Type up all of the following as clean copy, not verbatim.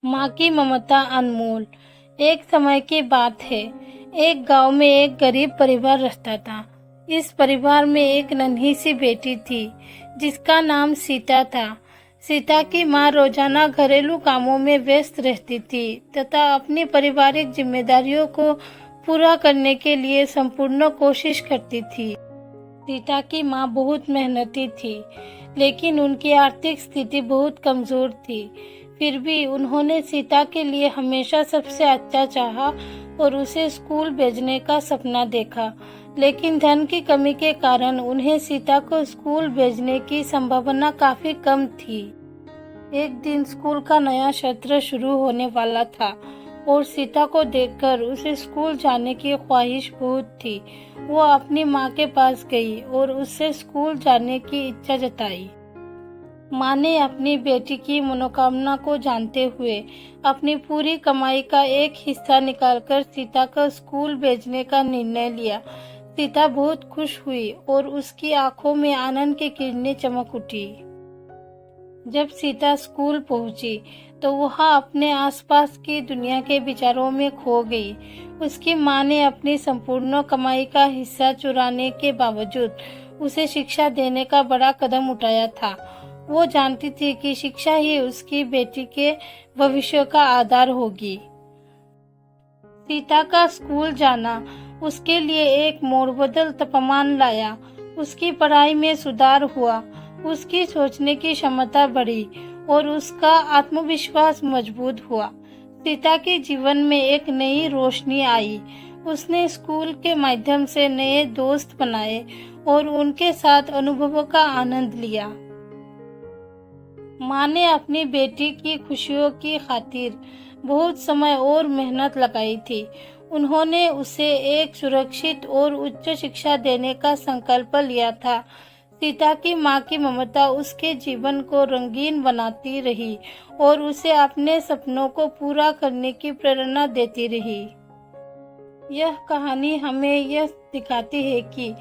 माँ की ममता अनमोल। एक समय की बात है। एक गांव में एक गरीब परिवार रहता था। इस परिवार में एक नन्ही सी बेटी थी जिसका नाम सीता था। सीता की माँ रोजाना घरेलू कामों में व्यस्त रहती थी तथा अपनी पारिवारिक जिम्मेदारियों को पूरा करने के लिए संपूर्ण कोशिश करती थी। सीता की माँ बहुत मेहनती थी, लेकिन उनकी आर्थिक स्थिति बहुत कमजोर थी। फिर भी उन्होंने सीता के लिए हमेशा सबसे अच्छा चाहा और उसे स्कूल भेजने का सपना देखा। लेकिन धन की कमी के कारण उन्हें सीता को स्कूल भेजने की संभावना काफी कम थी। एक दिन स्कूल का नया सत्र शुरू होने वाला था और सीता को देखकर उसे स्कूल जाने की ख्वाहिश बहुत थी। वो अपनी माँ के पास गई और उससे स्कूल जाने की इच्छा जताई। माँ ने अपनी बेटी की मनोकामना को जानते हुए अपनी पूरी कमाई का एक हिस्सा निकालकर सीता को स्कूल भेजने का निर्णय लिया। सीता बहुत खुश हुई और उसकी आंखों में आनंद की किरणें चमक उठी। जब सीता स्कूल पहुंची तो वह अपने आसपास की दुनिया के विचारों में खो गई। उसकी माँ ने अपनी संपूर्ण कमाई का हिस्सा चुराने के बावजूद उसे शिक्षा देने का बड़ा कदम उठाया था। वो जानती थी कि शिक्षा ही उसकी बेटी के भविष्य का आधार होगी। सीता का स्कूल जाना उसके लिए एक मोड़बदल तापमान लाया। उसकी पढ़ाई में सुधार हुआ, उसकी सोचने की क्षमता बढ़ी और उसका आत्मविश्वास मजबूत हुआ। सीता के जीवन में एक नई रोशनी आई। उसने स्कूल के माध्यम से नए दोस्त बनाए और उनके साथ अनुभवों का आनंद लिया। माँ ने अपनी बेटी की खुशियों की खातिर बहुत समय और मेहनत लगाई थी। उन्होंने उसे एक सुरक्षित और उच्च शिक्षा देने का संकल्प लिया था। सीता की माँ की ममता उसके जीवन को रंगीन बनाती रही और उसे अपने सपनों को पूरा करने की प्रेरणा देती रही। यह कहानी हमें यह दिखाती है कि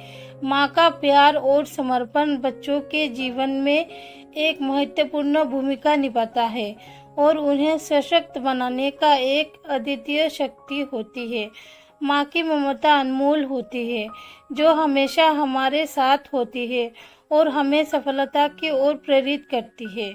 माँ का प्यार और समर्पण बच्चों के जीवन में एक महत्वपूर्ण भूमिका निभाता है और उन्हें सशक्त बनाने का एक अद्वितीय शक्ति होती है। माँ की ममता अनमोल होती है, जो हमेशा हमारे साथ होती है और हमें सफलता की ओर प्रेरित करती है।